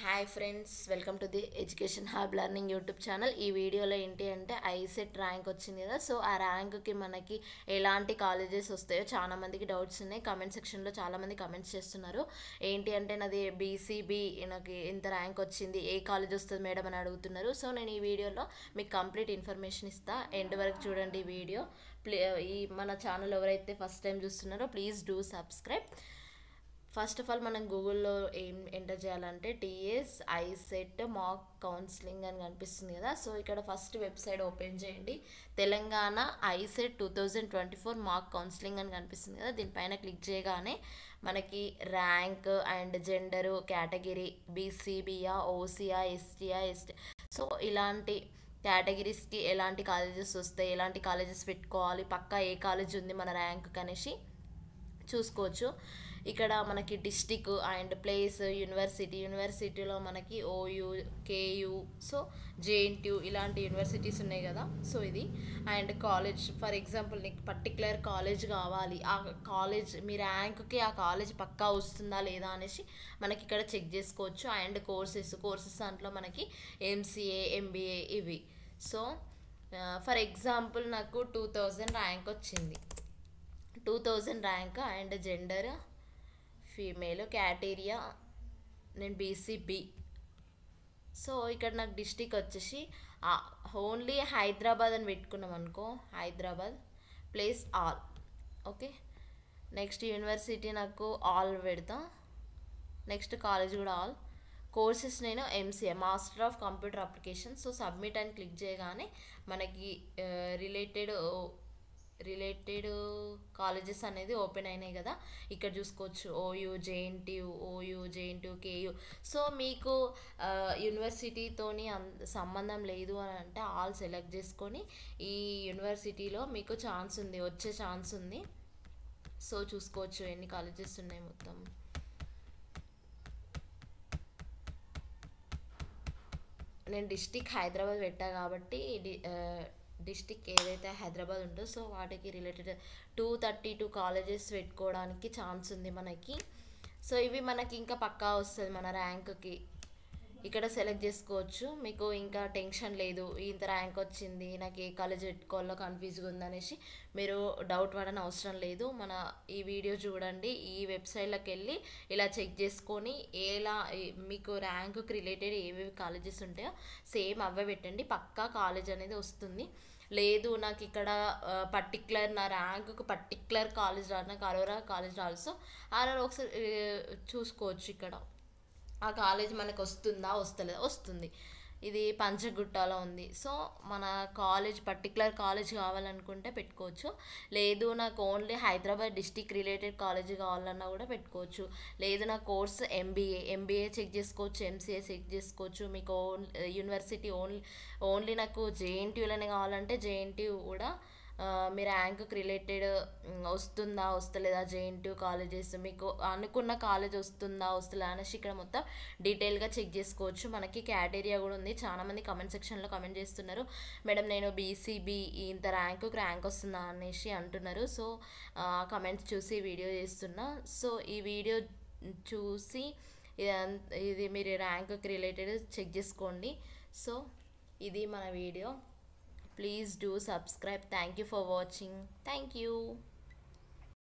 Hi friends, welcome to the education hub learning YouTube channel. ఈ వీడియోలో ఏంటి అంటే ఐసెట్ ర్యాంక్ వచ్చింది కదా. సో ఆ ర్యాంక్కి మనకి ఎలాంటి కాలేజెస్ వస్తాయో చాలా మందికి డౌట్స్ ఉన్నాయి. కమెంట్ సెక్షన్లో చాలామంది కమెంట్స్ చేస్తున్నారు. ఏంటి అంటే నాది బీసీబీ, నాకు ఇంత ర్యాంక్ వచ్చింది, ఏ కాలేజ్ వస్తుంది మేడం అని అడుగుతున్నారు. సో నేను ఈ వీడియోలో మీకు కంప్లీట్ ఇన్ఫర్మేషన్ ఇస్తా. ఎండ్ వరకు చూడండి ఈ వీడియో. ఈ మన ఛానల్ ఎవరైతే ఫస్ట్ టైం చూస్తున్నారో please do subscribe. First of all మనం గూగుల్లో ఏం ఎంటర్ చేయాలంటే టీఎస్ ఐసెట్ మాక్ కౌన్సిలింగ్ అని కనిపిస్తుంది కదా. సో ఇక్కడ ఫస్ట్ వెబ్సైట్ ఓపెన్ చేయండి. తెలంగాణ ఐసెట్ 2024 మాక్ కౌన్సిలింగ్ అని కనిపిస్తుంది కదా. దీనిపైన క్లిక్ చేయగానే మనకి ర్యాంక్ అండ్ జెండరు, కేటగిరీ, బీసీబీయా, ఓసీయా, ఎస్టీయా, సో ఇలాంటి కేటగిరీస్కి ఎలాంటి కాలేజెస్ వస్తాయి, ఎలాంటి కాలేజెస్ పెట్టుకోవాలి, పక్కా ఏ కాలేజ్ ఉంది మన ర్యాంక్ అనేసి చూసుకోవచ్చు. ఇక్కడ మనకి డిస్టిక్ అండ్ ప్లేస్, యూనివర్సిటీలో మనకి ఓయూ, కేయూ, సో జేఎన్టీయూ ఇలాంటి యూనివర్సిటీస్ ఉన్నాయి కదా. సో ఇది అండ్ కాలేజ్, ఫర్ ఎగ్జాంపుల్ నీకు పర్టికులర్ కాలేజ్ కావాలి, ఆ కాలేజ్ మీ ర్యాంక్కి ఆ కాలేజ్ పక్కా వస్తుందా లేదా అనేసి మనకి ఇక్కడ చెక్ చేసుకోవచ్చు. అండ్ కోర్సెస్ దాంట్లో మనకి ఎంసీఏ, ఎంబీఏ ఇవి. సో ఫర్ ఎగ్జాంపుల్ నాకు 2000 ర్యాంక్ వచ్చింది. 2000 ర్యాంక్ అండ్ జెండర్ ఫీమేల్, క్యాటేరియా నేను బీసీబీ. సో ఇక్కడ నాకు డిస్టిక్ వచ్చేసి ఓన్లీ హైదరాబాద్ అని పెట్టుకున్నాం అనుకో, Hyderabad place all. Okay, next university నాకు ఆల్ పెడతా. నెక్స్ట్ కాలేజ్ కూడా ఆల్. కోర్సెస్ నేను MCA, master of computer application. So submit అని క్లిక్ చేయగానే మనకి రిలేటెడ్ కాలేజెస్ అనేది ఓపెన్ అయినాయి కదా. ఇక్కడ చూసుకోవచ్చు ఓయూ, జేఎన్టీయూ, కేయూ. సో మీకు యూనివర్సిటీతోని సంబంధం లేదు అని అంటే ఆల్ సెలెక్ట్ చేసుకొని ఈ యూనివర్సిటీలో మీకు ఛాన్స్ ఉంది, వచ్చే ఛాన్స్ ఉంది. సో చూసుకోవచ్చు ఎన్ని కాలేజెస్ ఉన్నాయి మొత్తం. నేను డిస్టిక్ హైదరాబాద్ పెట్టా కాబట్టి డిస్టిక్ ఏదైతే హైదరాబాద్ ఉందో సో వాటికి రిలేటెడ్ 232 కాలేజెస్ పెట్టుకోవడానికి ఛాన్స్ ఉంది మనకి. సో ఇవి మనకి ఇంకా పక్కా వస్తుంది మన ర్యాంక్కి. ఇక్కడ సెలెక్ట్ చేసుకోవచ్చు. మీకు ఇంకా టెన్షన్ లేదు, ఇంత ర్యాంక్ వచ్చింది, నాకు ఏ కాలేజ్ పెట్టుకోవాలో కన్ఫ్యూజ్గా ఉందనేసి మీరు డౌట్ పడని అవసరం లేదు. మన ఈ వీడియో చూడండి, ఈ వెబ్సైట్లోకి వెళ్ళి ఇలా చెక్ చేసుకొని మీకు ర్యాంకుకి రిలేటెడ్ ఏవేవి కాలేజెస్ ఉంటాయో సేమ్ అవే పెట్టండి, పక్కా కాలేజ్ అనేది వస్తుంది. లేదు నాకు ఇక్కడ పర్టికులర్ నా ర్యాంకుకి పర్టికులర్ కాలేజ్ రాదు, నాకు అరోరా కాలేజ్ రాదు, సో అరోరా ఒకసారి చూసుకోవచ్చు. ఇక్కడ ఆ కాలేజ్ మనకు వస్తుందా, వస్తలేదా, వస్తుంది. ఇది పంచగుట్టలో ఉంది. సో మన కాలేజ్ పర్టికులర్ కాలేజ్ కావాలనుకుంటే పెట్టుకోవచ్చు. లేదు నాకు only Hyderabad district related college కావాలన్నా కూడా పెట్టుకోవచ్చు. లేదు నా కోర్స్ ఎంబీఏ చెక్ చేసుకోవచ్చు, ఎంసీఏ చెక్ చేసుకోవచ్చు. మీకు యూనివర్సిటీ ఓన్లీ నాకు జేఎన్టీయూలోనే కావాలంటే జేఎన్టీయూ కూడా మీ ర్యాంక్కి రిలేటెడ్ వస్తుందా, వస్తలేదా, జేఎన్టీయూ కాలేజెస్ మీకు అనుకున్న కాలేజ్ వస్తుందా, వస్తలేదా అనేసి ఇక్కడ మొత్తం డీటెయిల్గా చెక్ చేసుకోవచ్చు. మనకి క్యాటేరియా కూడా ఉంది. చాలామంది కమెంట్ సెక్షన్లో కమెంట్ చేస్తున్నారు, మేడం నేను బీసీబీ ఇంత ర్యాంక్ వస్తుందా అనేసి అంటున్నారు. సో కమెంట్స్ చూసి వీడియో చేస్తున్నా. సో ఈ వీడియో చూసి ఇది మీరు ర్యాంక్కి రిలేటెడ్ చెక్ చేసుకోండి. సో ఇది మన video. Please do subscribe. Thank you for watching. Thank you.